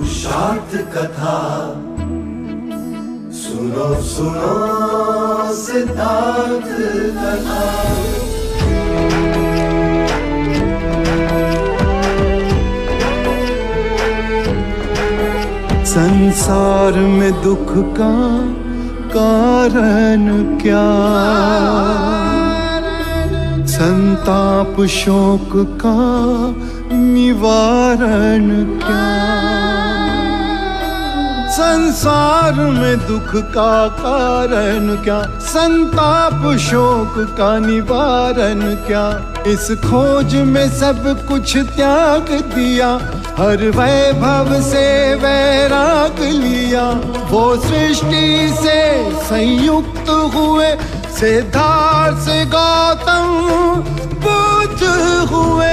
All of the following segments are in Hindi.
शांत कथा सुनो सुनो सिद्धार्थ कथा। संसार में दुख का कारण क्या, संताप शोक का निवारण क्या। संसार में दुख का कारण क्या, संताप शोक का निवारण क्या। इस खोज में सब कुछ त्याग दिया, हर वैभव से वैराग लिया। वो सृष्टि से संयुक्त हुए, सिद्धार्थ से गौतम बुद्ध हुए।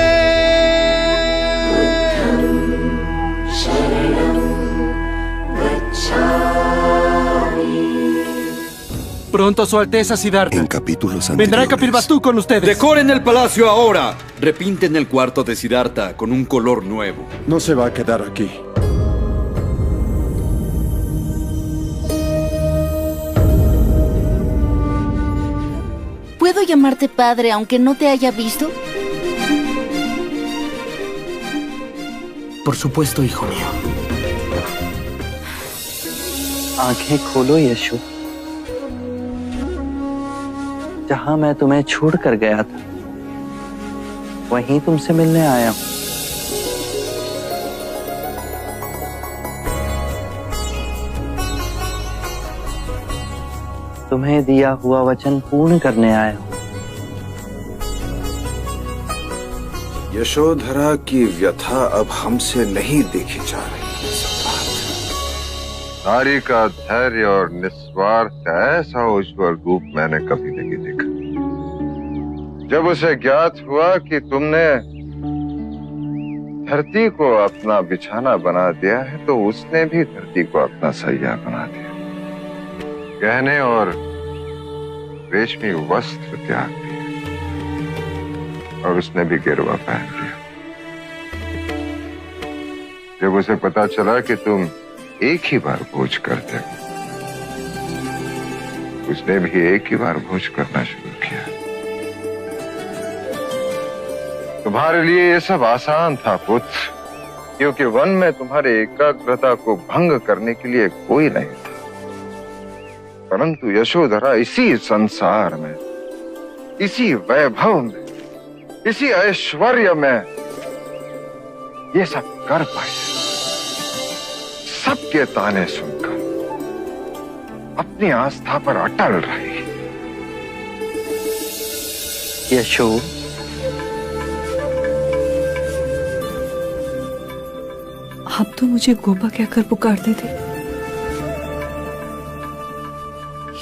Pronto, Su Alteza Siddhartha. En capítulos anteriores. Vendrá Kapilvastu con ustedes. Decoren el palacio ahora. Repinten el cuarto de Siddhartha con un color nuevo. No se va a quedar aquí. ¿Puedo llamarte padre aunque no te haya visto? Por supuesto, hijo mío. आंखें खोलो यशु। जहां मैं तुम्हें छोड़ कर गया था, वहीं तुमसे मिलने आया हूं। तुम्हें दिया हुआ वचन पूर्ण करने आया हूं। यशोधरा की व्यथा अब हमसे नहीं देखी जा रही। नारी का धैर्य और निस्वार्थ ऐसा उज्जवल रूप मैंने कभी नहीं देखा। जब उसे ज्ञात हुआ कि तुमने धरती को अपना बिछाना बना दिया है, तो उसने भी धरती को अपना सैया बना दिया। गहने और रेशमी वस्त्र त्याग दिए और उसने भी गिरवा पहन लिया। जब उसे पता चला कि तुम एक ही बार भोज करते हो, उसने भी एक ही बार भोज करना शुरू किया। तुम्हारे लिए ये सब आसान था पुत्र, क्योंकि वन में तुम्हारे एकाग्रता को भंग करने के लिए कोई नहीं था। परंतु यशोधरा इसी संसार में, इसी वैभव में, इसी ऐश्वर्य में ये सब कर पाई। सबके ताने सुनकर अपनी आस्था पर अटल रही। यशो, आप तो मुझे गोपा कहकर पुकारते थे।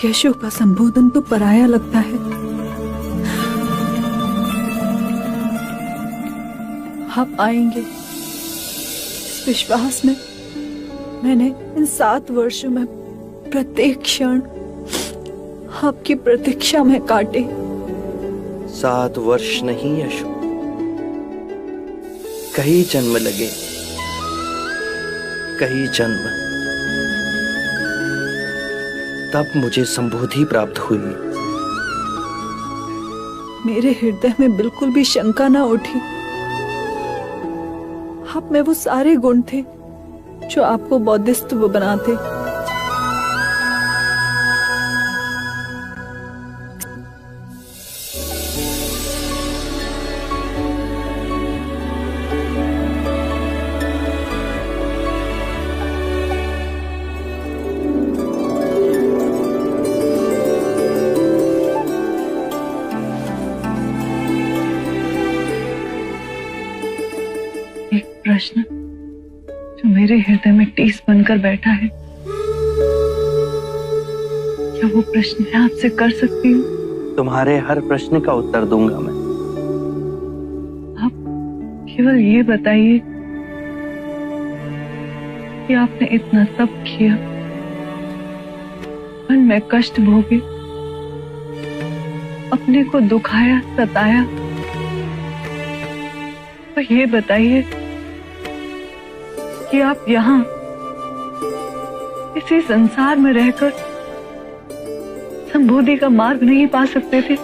यशो का संबोधन तो पराया लगता है। आप आएंगे इस विश्वास में मैंने इन 7 वर्षों में प्रत्येक क्षण आपकी प्रतीक्षा में काटे। 7 वर्ष नहीं यशो, कई जन्म लगे, कई जन्म। तब मुझे संबोधि प्राप्त हुई। मेरे हृदय में बिल्कुल भी शंका ना उठी। आप में वो सारे गुण थे जो आपको बौद्धिस्त्व बनाते। एक प्रश्न जो मेरे हृदय में टीस बनकर बैठा है, क्या वो प्रश्न मैं आपसे कर सकती हूँ? तुम्हारे हर प्रश्न का उत्तर दूंगा मैं। आप केवल ये बताइए कि आपने इतना सब किया, मन में कष्ट भोगे, अपने को दुखाया, सताया, तो ये बताइए कि आप यहाँ इसी संसार में रहकर संबोधि का मार्ग नहीं पा सकते थे?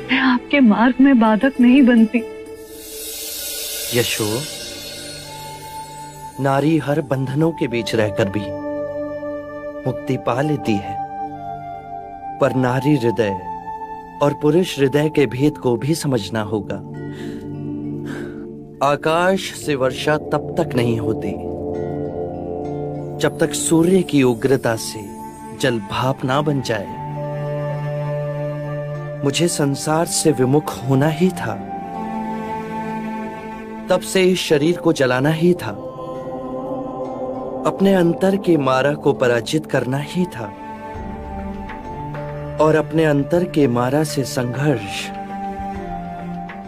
मैं आपके मार्ग में बाधक नहीं बनती। यशो, नारी हर बंधनों के बीच रहकर भी मुक्ति पा लेती है, पर नारी हृदय और पुरुष हृदय के भेद को भी समझना होगा। आकाश से वर्षा तब तक नहीं होती जब तक सूर्य की उग्रता से जल भाप ना बन जाए। मुझे संसार से विमुख होना ही था, तब से इस शरीर को जलाना ही था, अपने अंतर के मारा को पराजित करना ही था, और अपने अंतर के मारा से संघर्ष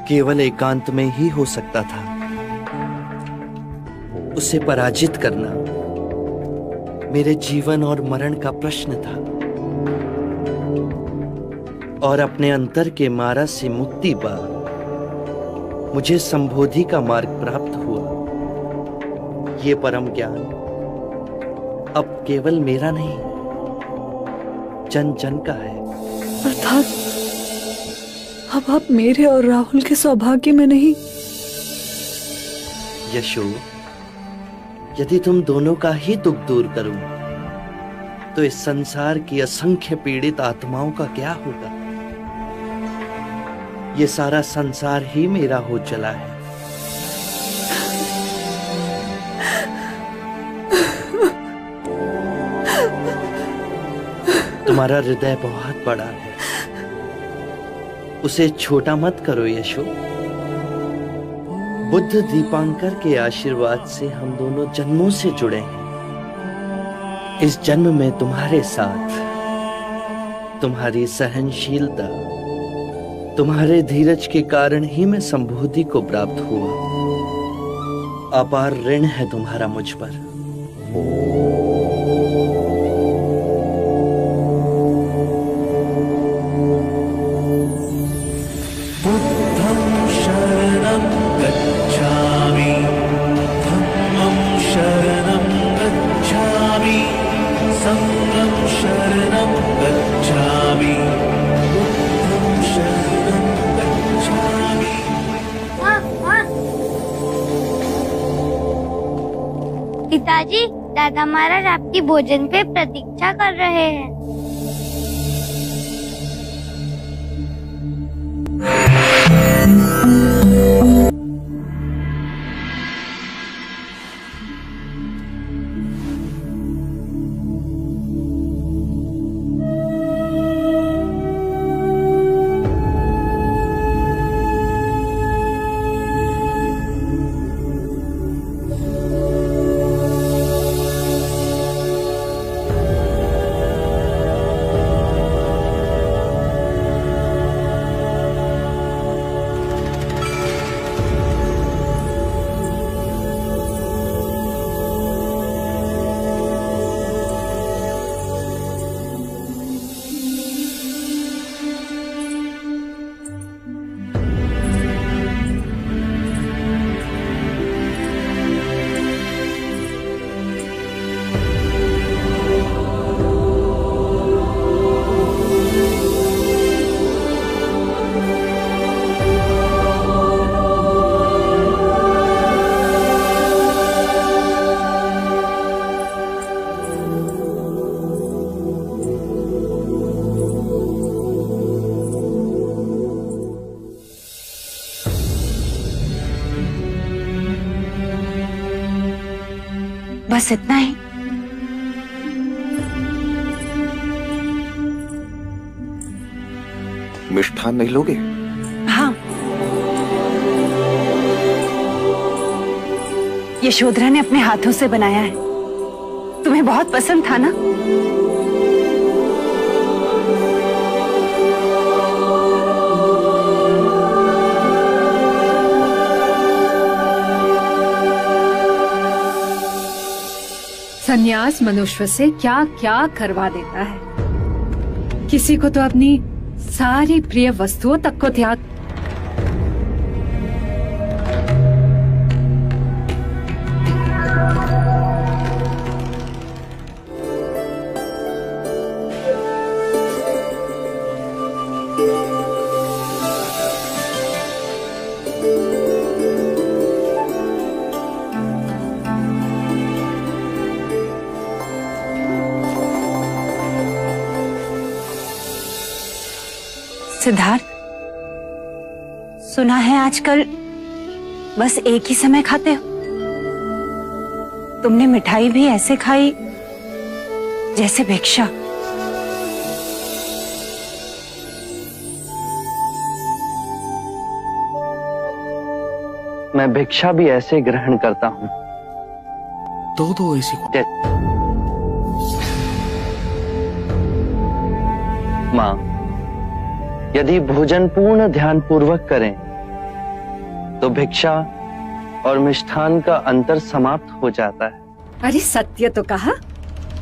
केवल एकांत में ही हो सकता था। उसे पराजित करना मेरे जीवन और मरण का प्रश्न था, और अपने अंतर के मारा से मुक्ति पा मुझे संबोधि का मार्ग प्राप्त हुआ। ये परम ज्ञान अब केवल मेरा नहीं, जन जन का है। अर्थात अब आप मेरे और राहुल के सौभाग्य में नहीं। यशो, यदि तुम दोनों का ही दुख दूर करूं, तो इस संसार की असंख्य पीड़ित आत्माओं का क्या होगा? ये सारा संसार ही मेरा हो चला है। तुम्हारा हृदय बहुत बड़ा है, उसे छोटा मत करो यशो। बुद्ध दीपांकर के आशीर्वाद से हम दोनों जन्मों से जुड़े हैं। इस जन्म में तुम्हारे साथ तुम्हारी सहनशीलता, तुम्हारे धीरज के कारण ही मैं संबोधि को प्राप्त हुआ। अपार ऋण है तुम्हारा मुझ पर। पिताजी, दादा महाराज आपकी भोजन पे प्रतीक्षा कर रहे हैं। बस इतना ही। मिष्ठान नहीं लोगे? हाँ, यशोधरा ने अपने हाथों से बनाया है, तुम्हें बहुत पसंद था ना? संन्यास मनुष्य से क्या क्या करवा देता है। किसी को तो अपनी सारी प्रिय वस्तुओं तक को त्याग। सिद्धार्थ, सुना है आजकल बस एक ही समय खाते हो। तुमने मिठाई भी ऐसे खाई जैसे भिक्षा। मैं भिक्षा भी ऐसे ग्रहण करता हूँ। Todo es igual. माँ, यदि भोजन पूर्ण ध्यान पूर्वक करें तो भिक्षा और मिष्ठान का अंतर समाप्त हो जाता है। अरे सत्य तो कहा,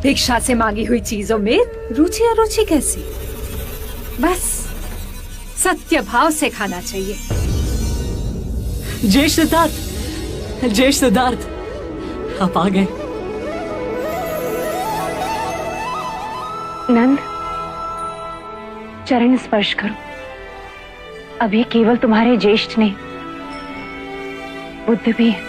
भिक्षा से मांगी हुई चीजों में रुचि अरुचि कैसी? बस सत्य भाव से खाना चाहिए। जय सिद्धार्थ, आप आ गए। नंद, चरण स्पर्श करो। अब ये केवल तुम्हारे ज्येष्ठ नहीं, बुद्ध भी है।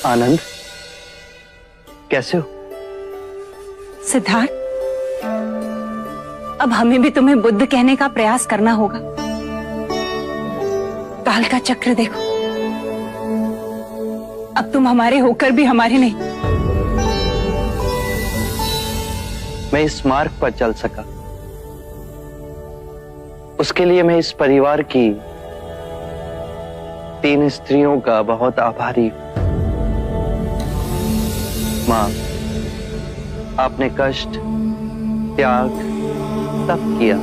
आनंद, कैसे हो? सिद्धार्थ, अब हमें भी तुम्हें बुद्ध कहने का प्रयास करना होगा। काल का चक्र देखो, अब तुम हमारे होकर भी हमारे नहीं। मैं इस मार्ग पर चल सका, उसके लिए मैं इस परिवार की 3 स्त्रियों का बहुत आभारी हूं। मां, आपने कष्ट, त्याग सब किया।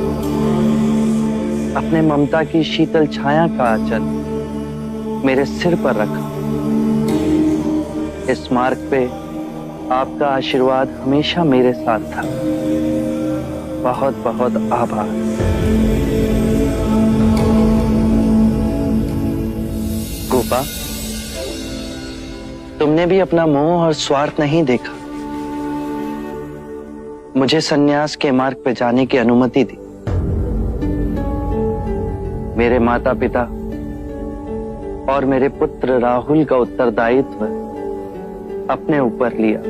अपने ममता की शीतल छाया का आंचल मेरे सिर पर रखा। इस मार्ग पे आपका आशीर्वाद हमेशा मेरे साथ था। बहुत बहुत आभार। गोपा, तुमने भी अपना मोह और स्वार्थ नहीं देखा। मुझे सन्यास के मार्ग पे जाने की अनुमति दी। मेरे माता पिता और मेरे पुत्र राहुल का उत्तरदायित्व अपने ऊपर लिया,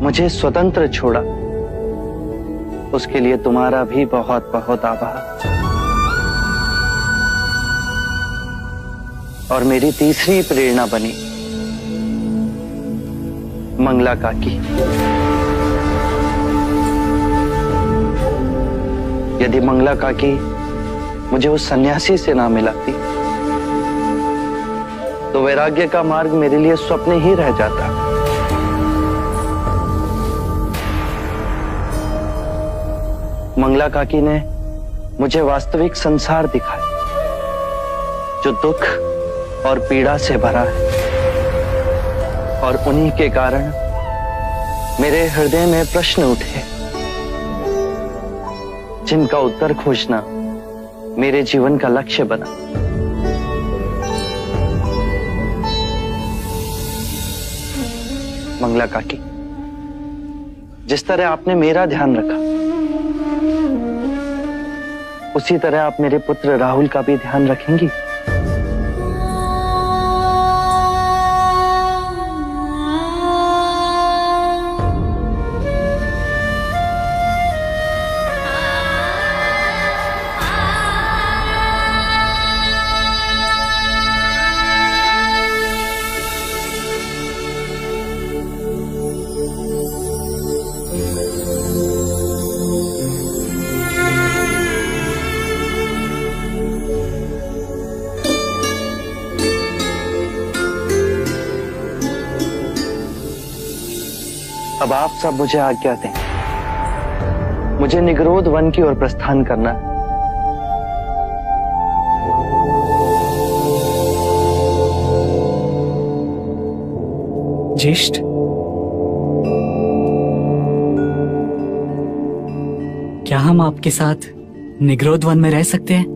मुझे स्वतंत्र छोड़ा। उसके लिए तुम्हारा भी बहुत बहुत आभार। और मेरी तीसरी प्रेरणा बनी मंगला काकी। यदि मंगला काकी मुझे उस सन्यासी से ना मिलाती तो वैराग्य का मार्ग मेरे लिए स्वप्न ही रह जाता। मंगला काकी ने मुझे वास्तविक संसार दिखाया, जो दुख और पीड़ा से भरा है। और उन्हीं के कारण मेरे हृदय में प्रश्न उठे, जिनका उत्तर खोजना मेरे जीवन का लक्ष्य बना। मंगला काकी, जिस तरह आपने मेरा ध्यान रखा, उसी तरह आप मेरे पुत्र राहुल का भी ध्यान रखेंगी। अब आप सब मुझे आज्ञा दें। मुझे निगरोध वन की ओर प्रस्थान करना है। ज्येष्ठ, क्या हम आपके साथ निगरोध वन में रह सकते हैं?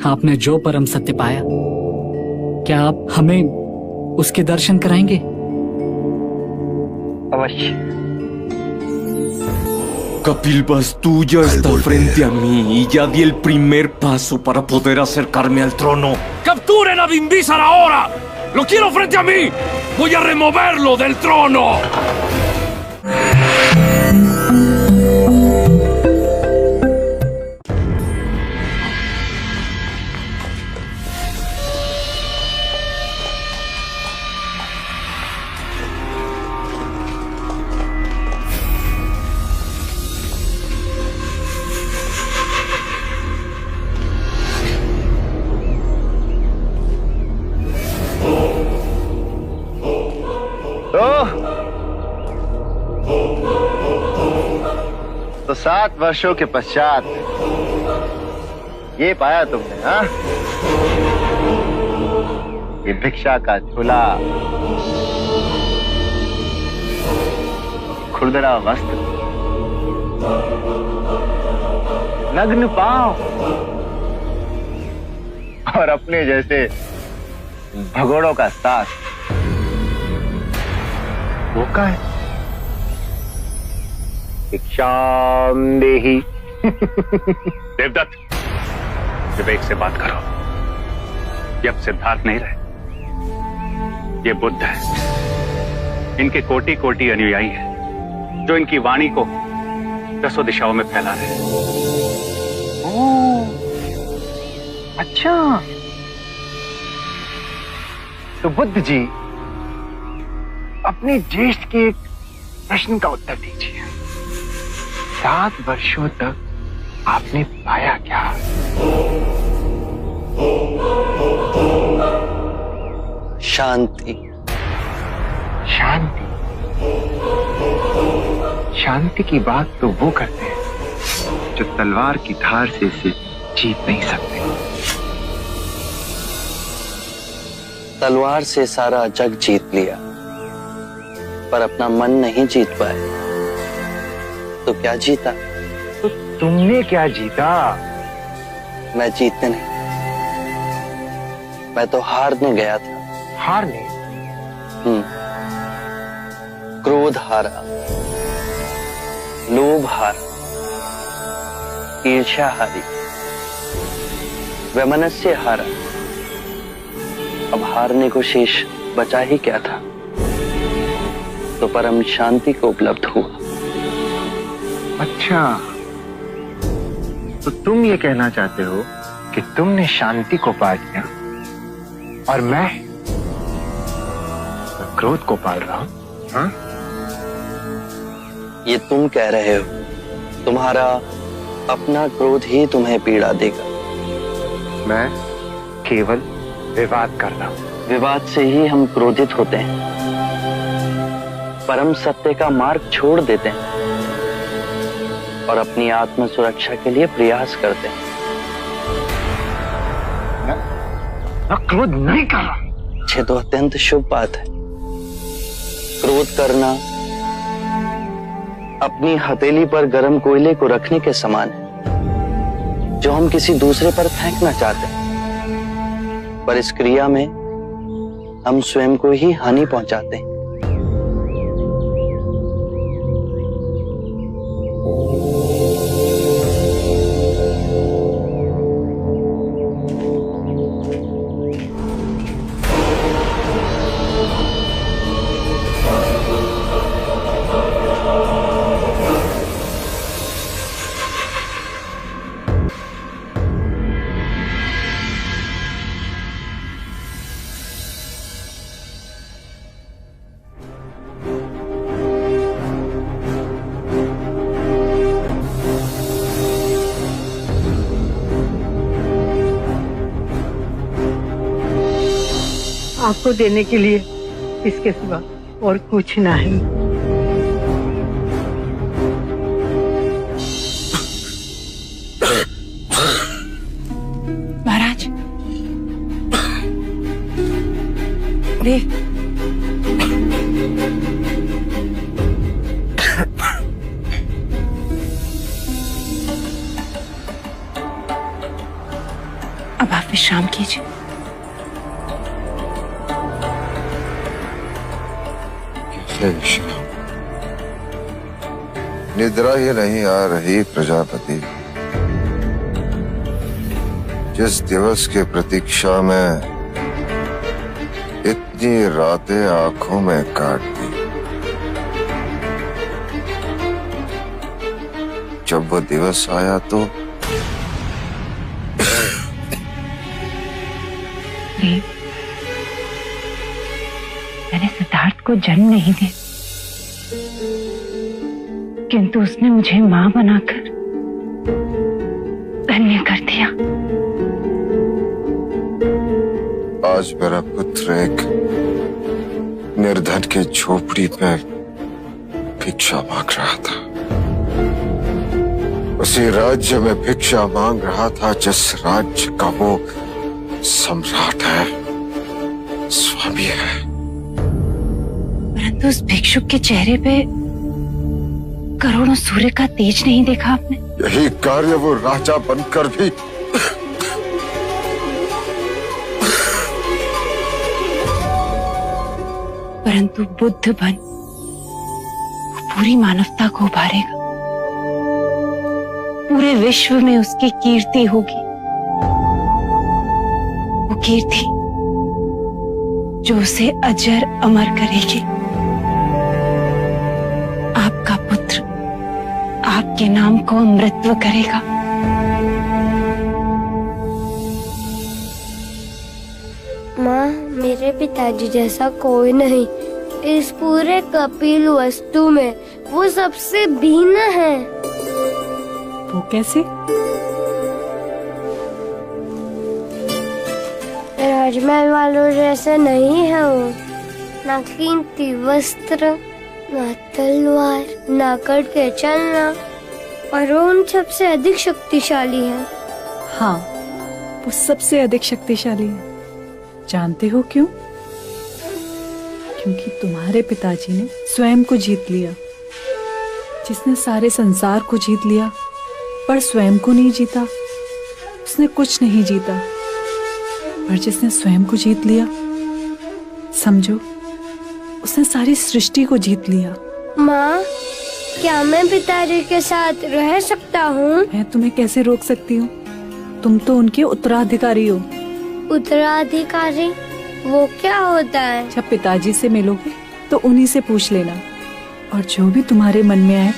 आपने जो परम सत्य पाया, क्या आप हमें उसके दर्शन कराएंगे? अवश्य। Capilbas, tú ya estás frente a mí y ya di el primer paso para poder acercarme al trono. capturen a Vindísar ahora. Lo quiero frente a mí. Voy a removerlo del trono. तो 7 वर्षों के पश्चात ये पाया तुमने, हाँ? ये भिक्षा का झोला, खुरदरा वस्त्र, नग्न पांव और अपने जैसे भगोड़ों का साथ। वो का है? भिक्षाम देहि। देवदत्त, विवेक से बात करो। ये अब सिद्धार्थ नहीं रहे, ये बुद्ध है। इनके कोटि कोटि अनुयायी हैं, जो इनकी वाणी को 10 दिशाओं में फैला रहे हैं। ओह, अच्छा। तो बुद्ध जी, अपने ज्येष्ठ के एक प्रश्न का उत्तर दीजिए। 7 वर्षों तक आपने पाया क्या? शांति। शांति? शांति की बात तो वो करते हैं जो तलवार की धार से इसे जीत नहीं सकते। तलवार से सारा जग जीत लिया, पर अपना मन नहीं जीत पाए, तो क्या जीता? तो तुमने क्या जीता? मैं जीतने नहीं, मैं तो हारने गया था। हारने? क्रोध हारा, लोभ हारा, ईर्ष्या हारी, वैमनस्य हारा। अब हारने को शेष बचा ही क्या था? तो परम शांति को उपलब्ध हुआ। अच्छा, तो तुम ये कहना चाहते हो कि तुमने शांति को पा लिया और मैं क्रोध को पाल रहा हूं, हाँ? ये तुम कह रहे हो, तुम्हारा अपना क्रोध ही तुम्हें पीड़ा देगा। मैं केवल विवाद कर रहा हूं। विवाद से ही हम क्रोधित होते हैं, परम सत्य का मार्ग छोड़ देते हैं और अपनी आत्म सुरक्षा के लिए प्रयास करते हैं। मैं क्रोध नहीं कर रहा। ये तो अत्यंत शुभ बात है। क्रोध करना अपनी हथेली पर गर्म कोयले को रखने के समान है, जो हम किसी दूसरे पर फेंकना चाहते हैं, पर इस क्रिया में हम स्वयं को ही हानि पहुंचाते हैं। आपको देने के लिए इसके सिवा और कुछ नहीं। महाराज, देख, अब आप विश्राम कीजिए। निद्रा ही नहीं आ रही प्रजापति। जिस दिवस के प्रतीक्षा में इतनी रातें आंखों में काट दी। जब वो दिवस आया तो मैंने सिद्धार्थ को जन्म नहीं दिया, किंतु उसने मुझे मां बनाकर धन्य कर दिया। आज मेरा पुत्र एक निर्धन के झोपड़ी में भिक्षा मांग रहा था। उसी राज्य में भिक्षा मांग रहा था जिस राज्य का वो सम्राट है, स्वामी है। परंतु उस भिक्षुक के चेहरे पे करोड़ों सूर्य का तेज नहीं देखा आपने? यही कार्य वो राजा बनकर भी परंतु बुद्ध बन पूरी मानवता को उभारेगा। पूरे विश्व में उसकी कीर्ति होगी, वो कीर्ति जो उसे अजर अमर करेगी। आपका पुत्र आपके नाम को अमृतत्व करेगा। माँ, मेरे पिताजी जैसा कोई नहीं। इस पूरे कपिल वस्तु में वो सबसे भिन्न है। वो कैसे? राजमहल वालों जैसे नहीं है वो। ना कीमती वस्त्र, ना तलवार, ना कट के चलना, और वो उन सबसे अधिक शक्तिशाली है। हाँ, वो सबसे अधिक शक्तिशाली है। जानते हो क्यों? क्योंकि तुम्हारे पिताजी ने स्वयं को जीत लिया। जिसने सारे संसार को जीत लिया पर स्वयं को नहीं जीता, उसने कुछ नहीं जीता। पर जिसने स्वयं को जीत लिया, समझो उसने सारी सृष्टि को जीत लिया। माँ, क्या मैं पिताजी के साथ रह सकता हूँ? मैं तुम्हें कैसे रोक सकती हूँ? तुम तो उनके उत्तराधिकारी हो। उत्तराधिकारी? वो क्या होता है? जब पिताजी से मिलोगे तो उन्हीं से पूछ लेना, और जो भी तुम्हारे मन में आए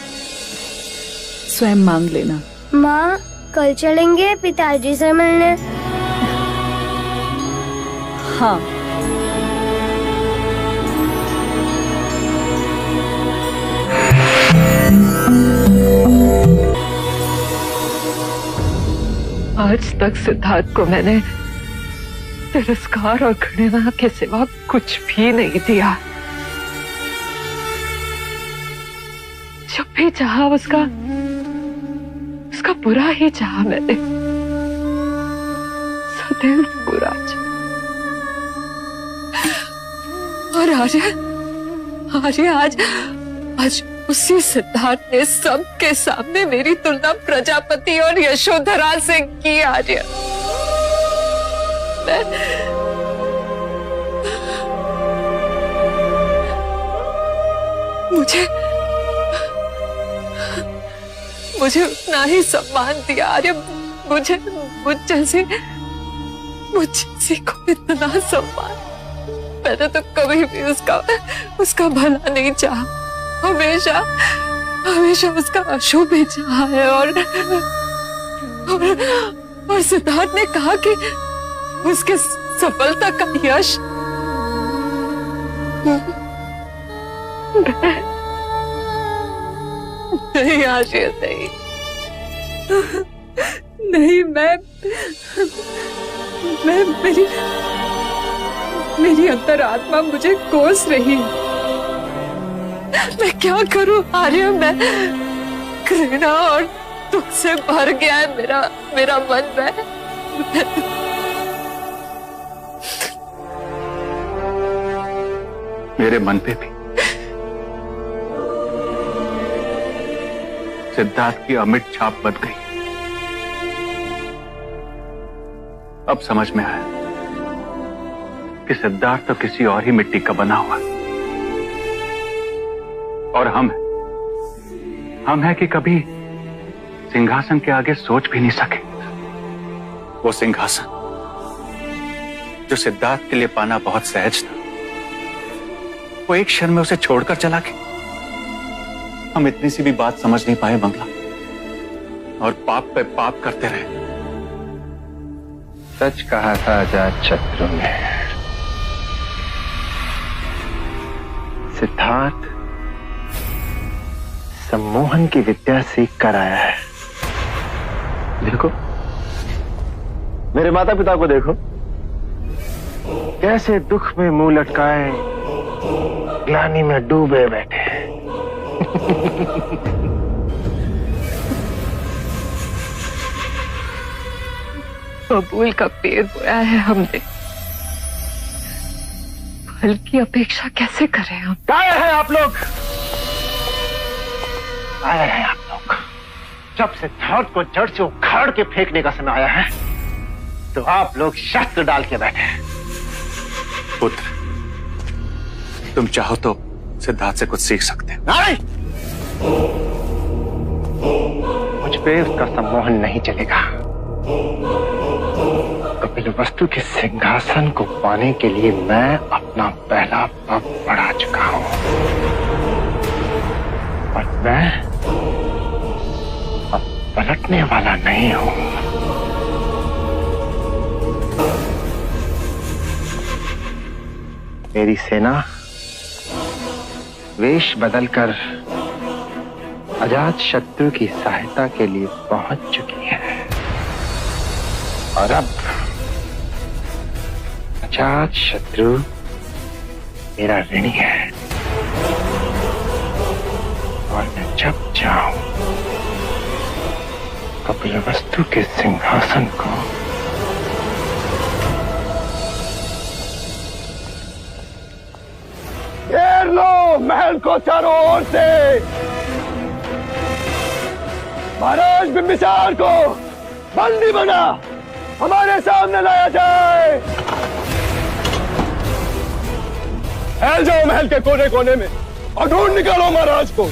स्वयं मांग लेना। माँ, कल चलेंगे पिताजी से मिलने? हाँ। आज तक सिद्धार्थ को मैंने तिरस्कार और घृणा के सिवा कुछ भी नहीं दिया। जब भी चाहा उसका बुरा ही चाहा मैंने, सदैव बुरा चाहा। और आज उसी सिद्धार्थ ने सबके सामने मेरी तुलना प्रजापति और यशोधरा से की। आर्य, मुझे उतना ही सम्मान दिया। अरे मुझ जैसे को इतना सम्मान मैंने तो कभी भी उसका भला नहीं चाहा। हमेशा उसका अशुभ ही चाहा है। और सिद्धार्थ ने कहा कि उसके सफलता का यश नहीं आशिया, नहीं, मेरी अंतरात्मा मुझे कोस रही। मैं क्या करूं आर्य? मैं घृणा और दुख से भर गया है मेरा मन। मेरे मन पे भी सिद्धार्थ की अमिट छाप बन गई। अब समझ में आया कि सिद्धार्थ तो किसी और ही मिट्टी का बना हुआ, और हम है कि कभी सिंहासन के आगे सोच भी नहीं सके। वो सिंहासन जो सिद्धार्थ के लिए पाना बहुत सहज था, वो एक क्षण में उसे छोड़कर चला गया। हम इतनी सी भी बात समझ नहीं पाए बंगला, और पाप पे पाप करते रहे। सच कहा था अजात शत्रु ने। सिद्धार्थ सम्मोहन की विद्या सीख कर आया है। देखो, मेरे माता पिता को देखो, कैसे दुख में मुंह लटकाए ग्लानि में डूबे बैठे। बबूल का पेड़ बोया है हमने, फल की अपेक्षा कैसे करें हम? आए हैं आप लोग, आए हैं आप लोग। जब सिद्धार्थ को जड़ से उखाड़ के फेंकने का समय आया है, तो आप लोग शस्त्र डाल के बैठे हैं। पुत्र, तुम चाहो तो सिद्धार्थ से कुछ सीख सकते हैं। नहीं, मुझ पे उसका सम्मोहन नहीं चलेगा। कपिल वस्तु के सिंहासन को पाने के लिए मैं अपना पहला पाप बढ़ा चुका हूं, और मैं अब पलटने वाला नहीं हूं। मेरी सेना वेश बदलकर अजात शत्रु की सहायता के लिए पहुंच चुकी है, और अब अजात शत्रु मेरा ऋणी है, और मैं जब चाहूं कपिल वस्तु के सिंहासन को घेर लो, महल को चारों ओर से। महाराज बिंबिसार को बंदी बना हमारे सामने लाया जाए। फैल जाओ महल के कोने कोने में और ढूंढ निकालो महाराज को।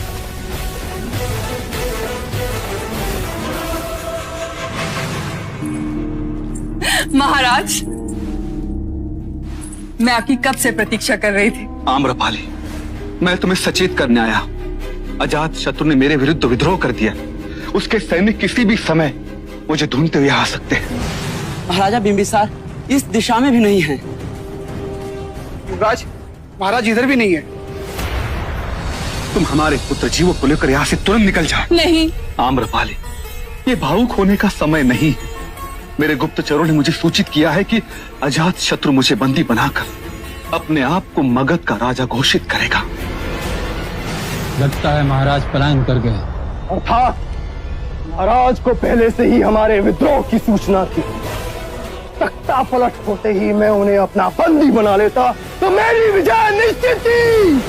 महाराज, मैं आपकी कब से प्रतीक्षा कर रही थी। आम्रपाली, मैं तुम्हें सचेत करने आया। अजात शत्रु ने मेरे विरुद्ध विद्रोह कर दिया। उसके सैनिक किसी भी समय मुझे ढूंढते हुए आ सकते हैं। महाराजा बिंबिसार इस दिशा में भी नहीं है। युवराज, महाराज इधर भी नहीं है। तुम हमारे पुत्र जीवक को लेकर यहाँ से तुरंत निकल जाओ। नहीं आम्रपाली, ये भावुक होने का समय नहीं है। मेरे गुप्तचरों ने मुझे सूचित किया है कि अजात शत्रु मुझे बंदी बनाकर अपने आप को मगध का राजा घोषित करेगा। लगता है महाराज पलायन कर गए। अर्थात महाराज को पहले से ही हमारे विद्रोह की सूचना थी। तख्ता पलट होते ही मैं उन्हें अपना बंदी बना लेता तो मेरी विजय निश्चित थी।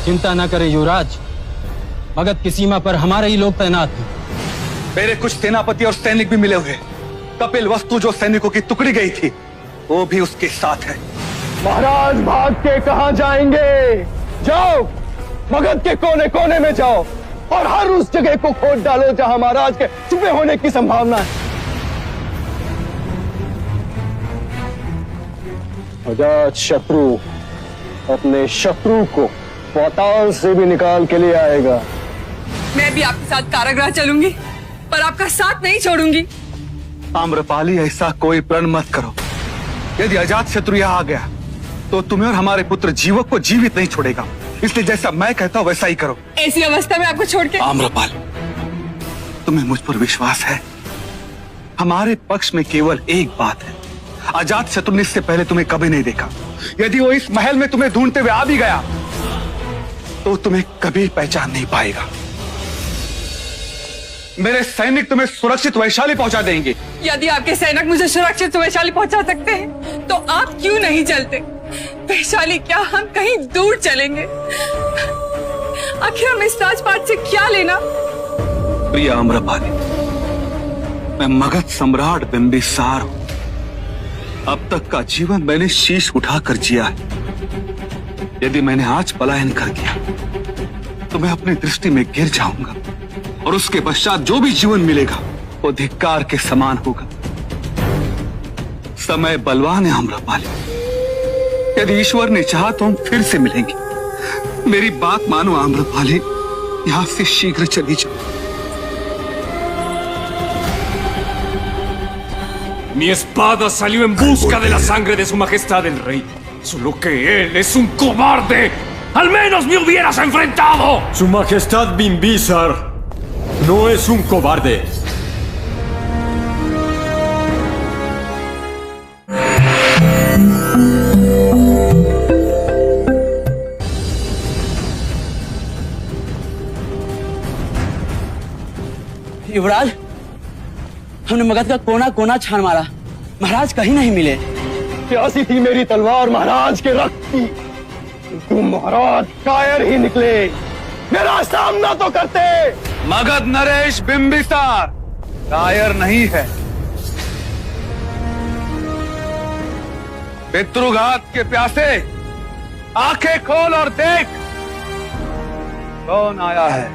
चिंता न करें युवराज, मगध की सीमा पर हमारे ही लोग तैनात हैं। मेरे कुछ सेनापति और सैनिक भी मिले हुए। कपिल वस्तु जो सैनिकों की टुकड़ी गई थी, वो भी उसके साथ है। महाराज भाग के कहां जाएंगे? जाओ, मगध के कोने कोने में जाओ और हर उस जगह को खोद डालो जहां महाराज के छुपे होने की संभावना है। अजात शत्रु अपने शत्रु को पाताल से भी निकाल के लिए आएगा। मैं भी आपके साथ कारागृह चलूंगी, पर आपका साथ नहीं छोड़ूंगी। आम्रपाली, ऐसा कोई प्रण मत करो। यदि अजात शत्रु यहाँ आ गया तो तुम्हें और हमारे पुत्र जीवक को जीवित नहीं छोड़ेगा। इसलिए जैसा मैं कहता हूँ वैसा ही करो। ऐसी अवस्था में आपको छोड़ के? आम्रपाल, तुम्हें मुझ पर विश्वास है? हमारे पक्ष में केवल एक बात है, अजात शत्रु ने इससे पहले तुम्हें कभी नहीं देखा। यदि वो इस महल में तुम्हें ढूंढते हुए आ भी गया तो तुम्हें कभी पहचान नहीं पाएगा। मेरे सैनिक तुम्हें सुरक्षित वैशाली पहुंचा देंगे। यदि आपके सैनिक मुझे सुरक्षित वैशाली पहुंचा सकते हैं तो आप क्यों नहीं चलते? वैशाली क्या, हम कहीं दूर चलेंगे। आखिर हम इस राजपाट से क्या लेना? प्रिय आम्रपाली, मैं मगध सम्राट बिंबिसार हूं। अब तक का जीवन मैंने शीश उठाकर जिया है। यदि मैंने आज पलायन कर दिया तो मैं अपनी दृष्टि में गिर जाऊंगा, और उसके पश्चात जो भी जीवन मिलेगा वो धिक्कार के समान होगा। समय बलवान है आम्रपाली, यदि ईश्वर ने चाहा तो हम फिर से मिलेंगे। मेरी बात मानो आम्रपाली, यहां से शीघ्र चली जाओ। Mi espada salió en busca de la sangre de su majestad el rey. Solo que él es un cobarde. ¡Al menos me hubieras enfrentado! Su majestad Bimbisar no es un cobarde. युवराज, हमने मगध का कोना कोना छान मारा, महाराज कहीं नहीं मिले। प्यासी थी मेरी तलवार महाराज के रक्त की, तुम महाराज कायर ही निकले। मेरा सामना तो करते। मगध नरेश बिंबिसार कायर नहीं है। पितृघात के प्यासे, आंखें खोल और देख कौन आया है।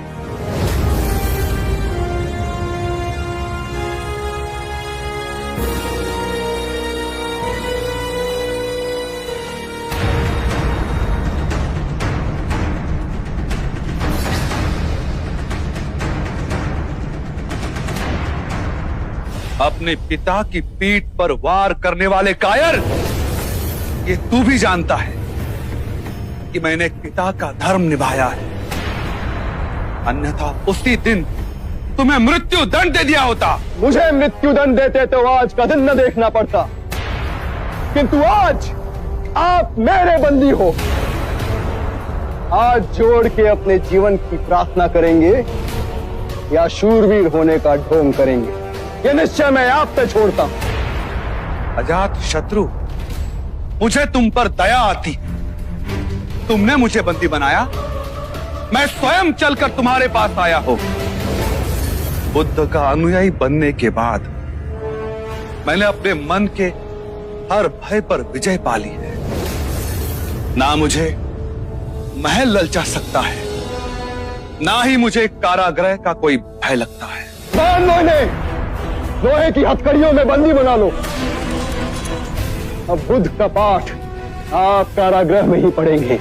अपने पिता की पीठ पर वार करने वाले कायर, ये तू भी जानता है कि मैंने पिता का धर्म निभाया है, अन्यथा उसी दिन तुम्हें मृत्यु दंड दे दिया होता। मुझे मृत्यु दंड देते तो आज का दिन न देखना पड़ता, किंतु आज आप मेरे बंदी हो। आज जोड़ के अपने जीवन की प्रार्थना करेंगे या शूरवीर होने का ढोंग करेंगे, ये निश्चय मैं आप पे छोड़ता हूं। अजात शत्रु, मुझे तुम पर दया आती। तुमने मुझे बंदी बनाया, मैं स्वयं चलकर तुम्हारे पास आया हूं। बुद्ध का अनुयायी बनने के बाद मैंने अपने मन के हर भय पर विजय पा ली है। ना मुझे महल ललचा सकता है, ना ही मुझे कारागृह का कोई भय लगता है। लोहे की हथकड़ियों में बंदी बना लो। अब बुद्ध का पाठ आप कारागृह में ही पढ़ेंगे।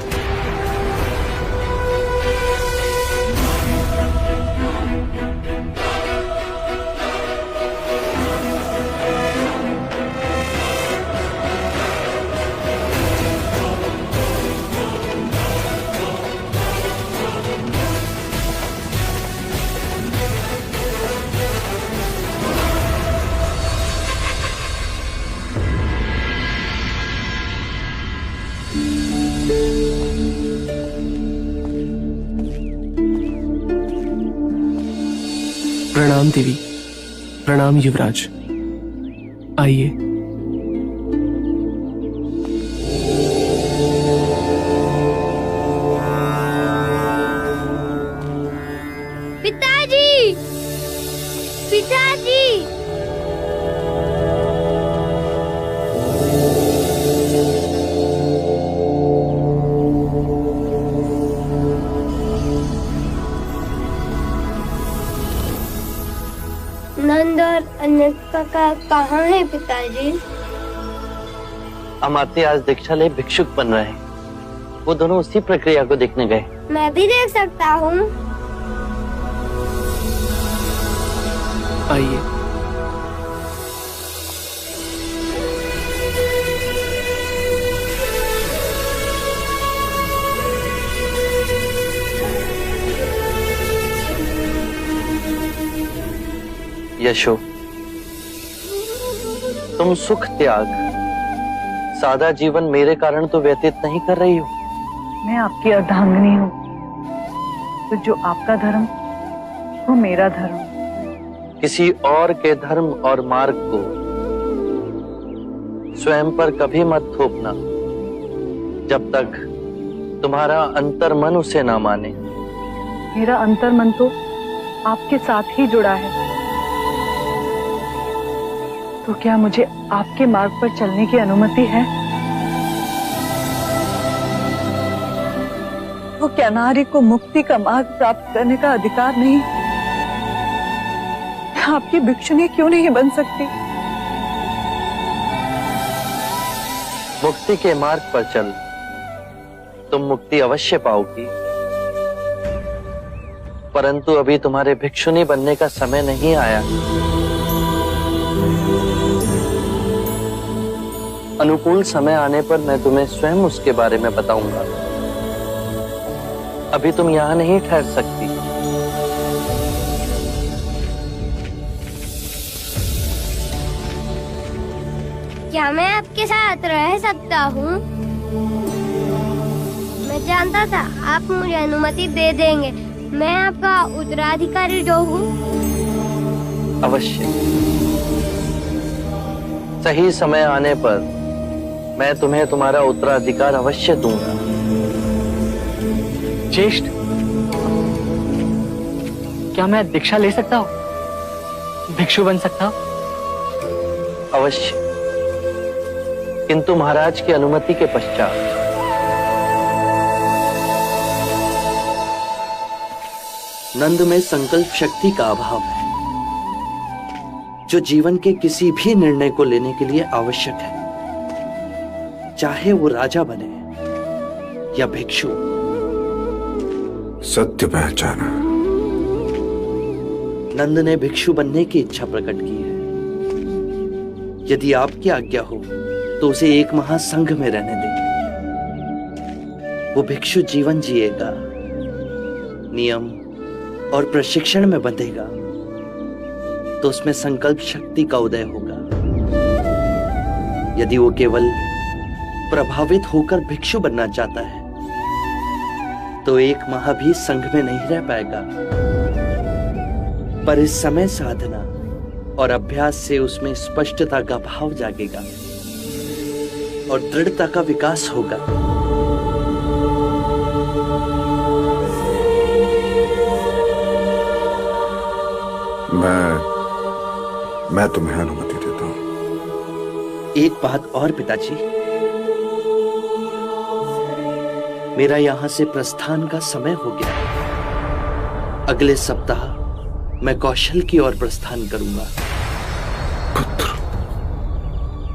प्रणाम देवी, प्रणाम युवराज, आइए। पिताजी, पिताजी। नंद और अनंत काका कहाँ है पिताजी? अमात्य आज दीक्षा ले भिक्षुक बन रहे हैं, वो दोनों उसी प्रक्रिया को देखने गए। मैं भी देख सकता हूँ? आइए। यशो, तुम सुख त्याग, सादा जीवन मेरे कारण तो व्यतीत नहीं कर रही हो। मैं आपकी अर्धांगिनी हूँ, तो जो आपका धर्म वो मेरा धर्म। किसी और के धर्म और मार्ग को स्वयं पर कभी मत थोपना, जब तक तुम्हारा अंतर्मन उसे ना माने। मेरा अंतर्मन तो आपके साथ ही जुड़ा है, तो क्या मुझे आपके मार्ग पर चलने की अनुमति है? वो क्या नारी को मुक्ति का मार्ग प्राप्त करने का अधिकार नहीं? आपकी भिक्षुनी क्यों नहीं बन सकती? मुक्ति के मार्ग पर चल, तुम मुक्ति अवश्य पाओगी। परंतु अभी तुम्हारे भिक्षुनी बनने का समय नहीं आया। अनुकूल समय आने पर मैं तुम्हें स्वयं उसके बारे में बताऊंगा। अभी तुम यहां नहीं ठहर सकती। क्या मैं आपके साथ रह सकता हूँ? मैं जानता था आप मुझे अनुमति दे देंगे। मैं आपका उत्तराधिकारी जो हूँ। अवश्य, सही समय आने पर मैं तुम्हें तुम्हारा उत्तराधिकार अवश्य दूंगा। ज्येष्ठ, क्या मैं दीक्षा ले सकता हूँ? भिक्षु बन सकता हूँ? अवश्य, किंतु महाराज की अनुमति के पश्चात। नंद में संकल्प शक्ति का अभाव है, जो जीवन के किसी भी निर्णय को लेने के लिए आवश्यक है, चाहे वो राजा बने या भिक्षु। सत्य पहचाना। नंद ने भिक्षु बनने की इच्छा प्रकट की है। यदि आपकी आज्ञा हो तो उसे 1 माह संघ में रहने दें। वो भिक्षु जीवन जिएगा, नियम और प्रशिक्षण में बंधेगा, तो उसमें संकल्प शक्ति का उदय होगा। यदि वो केवल प्रभावित होकर भिक्षु बनना चाहता है तो 1 माह भी संघ में नहीं रह पाएगा। पर इस समय साधना और अभ्यास से उसमें स्पष्टता का भाव जागेगा और दृढ़ता का विकास होगा। मैं तुम्हें अनुमति देता हूं। एक बात और पिताजी, मेरा यहां से प्रस्थान का समय हो गया। अगले सप्ताह मैं कौशल की ओर प्रस्थान करूंगा। पुत्र,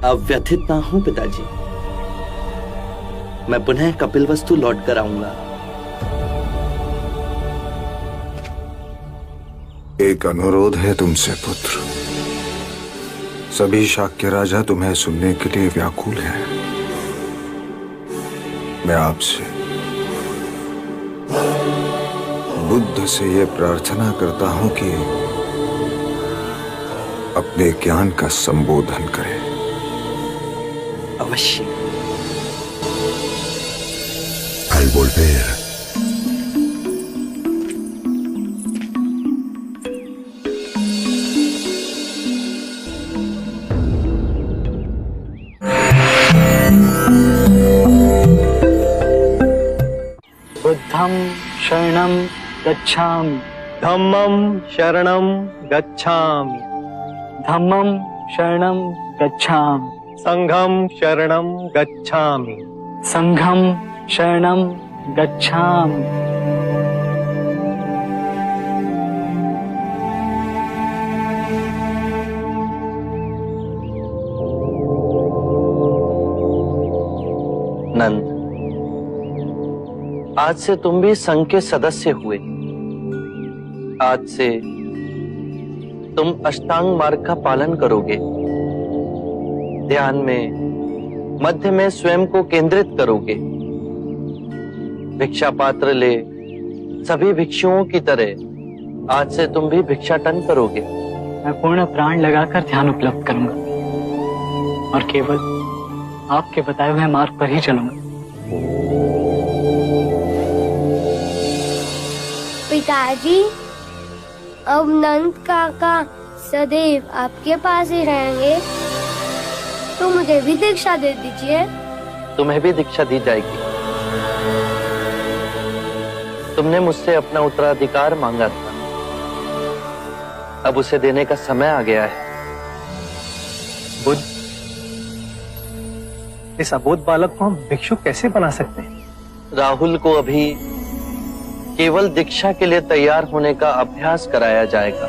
अब व्यथित ना हूं पिताजी। मैं पुनः कपिलवस्तु लौट कर आऊंगा। एक अनुरोध है तुमसे पुत्र। सभी शाक्य राजा तुम्हें सुनने के लिए व्याकुल हैं। मैं आपसे बुद्ध से यह प्रार्थना करता हूं कि अपने ज्ञान का संबोधन करें। अवश्य। Al volver, बुद्धं शरणं गच्छामि। धम्मं शरणं गच्छामि। धम्मं शरणं गच्छामि। संघं शरणं गच्छामि। संघं शरणं गच्छामि। नंद, आज से तुम भी संघ के सदस्य हुए। आज से तुम अष्टांग मार्ग का पालन करोगे। ध्यान में मध्य में स्वयं को केंद्रित करोगे। भिक्षा पात्र ले सभी भिक्षुओं की तरह आज से तुम भी भिक्षाटन करोगे। मैं पूर्ण प्राण लगाकर ध्यान उपलब्ध करूंगा और केवल आपके बताए हुए मार्ग पर ही चलूंगा। पिताजी, अब नंद काका सदैव आपके पास ही रहेंगे, तो मुझे भी दीक्षा दे दीजिए। तुम्हें भी दीक्षा दी जाएगी। तुमने मुझसे अपना उत्तराधिकार मांगा था, अब उसे देने का समय आ गया है। बुद्ध, इस अबोध बालक को हम भिक्षु कैसे बना सकते हैं? राहुल को अभी केवल दीक्षा के लिए तैयार होने का अभ्यास कराया जाएगा।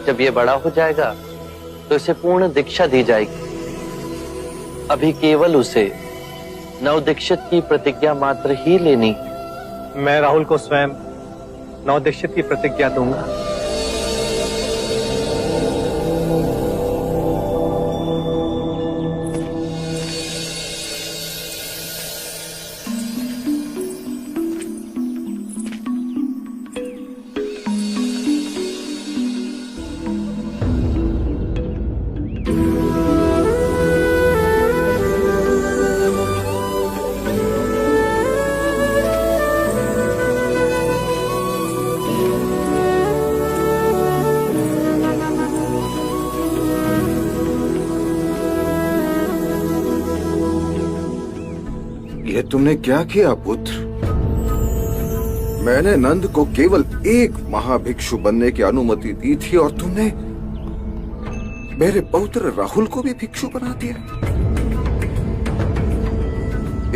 जब ये बड़ा हो जाएगा तो इसे पूर्ण दीक्षा दी जाएगी। अभी केवल उसे नवदीक्षित की प्रतिज्ञा मात्र ही लेनी। मैं राहुल को स्वयं नवदीक्षित की प्रतिज्ञा दूंगा। ये तुमने क्या किया पुत्र? मैंने नंद को केवल एक महाभिक्षु बनने की अनुमति दी थी और तुमने मेरे पौत्र राहुल को भी भिक्षु बना दिया।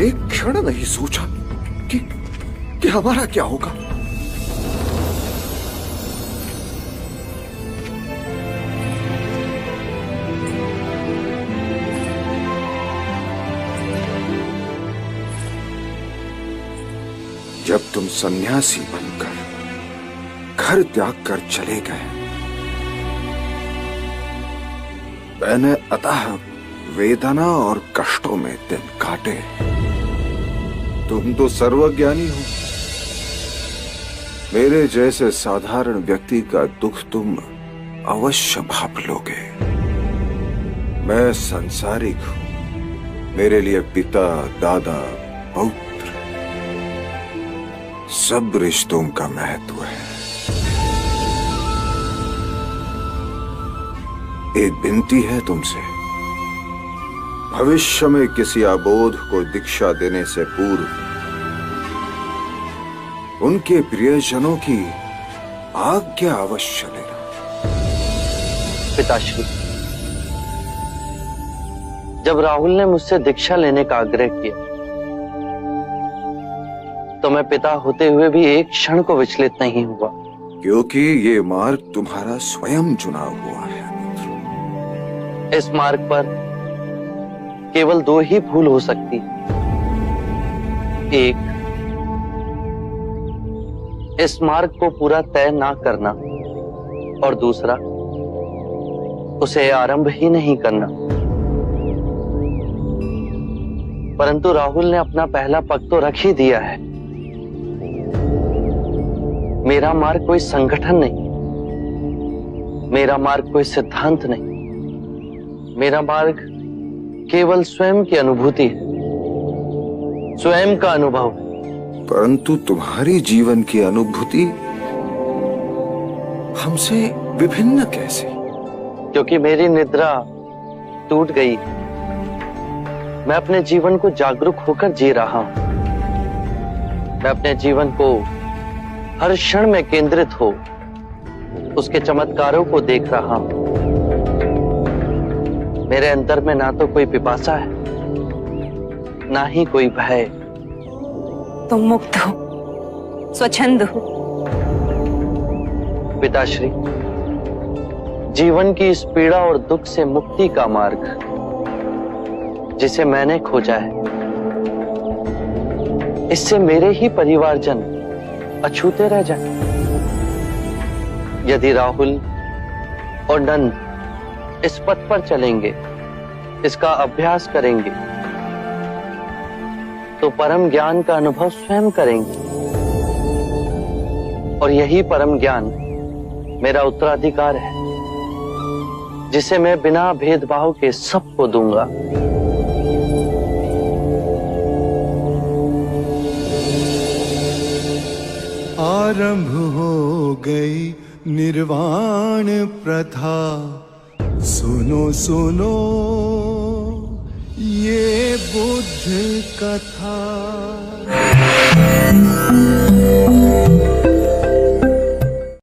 एक क्षण नहीं सोचा कि हमारा क्या होगा। जब तुम सन्यासी बनकर घर त्याग कर चले गए, मैंने अतः वेदना और कष्टों में दिन काटे। तुम तो सर्वज्ञानी हो, मेरे जैसे साधारण व्यक्ति का दुख तुम अवश्य भाप लोगे। मैं सांसारिक हूं, मेरे लिए पिता, दादा, पौत्र सब रिश्तों का महत्व है। एक विनती है तुमसे, भविष्य में किसी अबोध को दीक्षा देने से पूर्व उनके प्रियजनों की आज्ञा अवश्य लेना। पिताश्री, जब राहुल ने मुझसे दीक्षा लेने का आग्रह किया तो मैं पिता होते हुए भी एक क्षण को विचलित नहीं हुआ, क्योंकि ये मार्ग तुम्हारा स्वयं चुना हुआ है। इस मार्ग पर केवल दो ही भूल हो सकती। एक, इस मार्ग को पूरा तय ना करना, और दूसरा, उसे आरंभ ही नहीं करना। परंतु राहुल ने अपना पहला पग तो रख ही दिया है। मेरा मार्ग कोई संगठन नहीं, मेरा मार्ग कोई सिद्धांत नहीं, मेरा मार्ग केवल स्वयं की अनुभूति है, स्वयं का अनुभव। परंतु तुम्हारी जीवन की अनुभूति हमसे विभिन्न कैसे? क्योंकि मेरी निद्रा टूट गई, मैं अपने जीवन को जागरूक होकर जी रहा हूं। मैं अपने जीवन को हर क्षण में केंद्रित हो उसके चमत्कारों को देख रहा हूं। मेरे अंदर में ना तो कोई पिपासा है, ना ही कोई भय। तुम मुक्त हो, स्वच्छंद हो। पिताश्री, जीवन की इस पीड़ा और दुख से मुक्ति का मार्ग जिसे मैंने खोजा है, इससे मेरे ही परिवारजन अछूते रह जाए। यदि राहुल और नंद इस पथ पर चलेंगे, इसका अभ्यास करेंगे, तो परम ज्ञान का अनुभव स्वयं करेंगे। और यही परम ज्ञान मेरा उत्तराधिकार है, जिसे मैं बिना भेदभाव के सबको दूंगा। आरंभ हो गई निर्वाण प्रथा, सुनो सुनो ये बुद्ध कथा।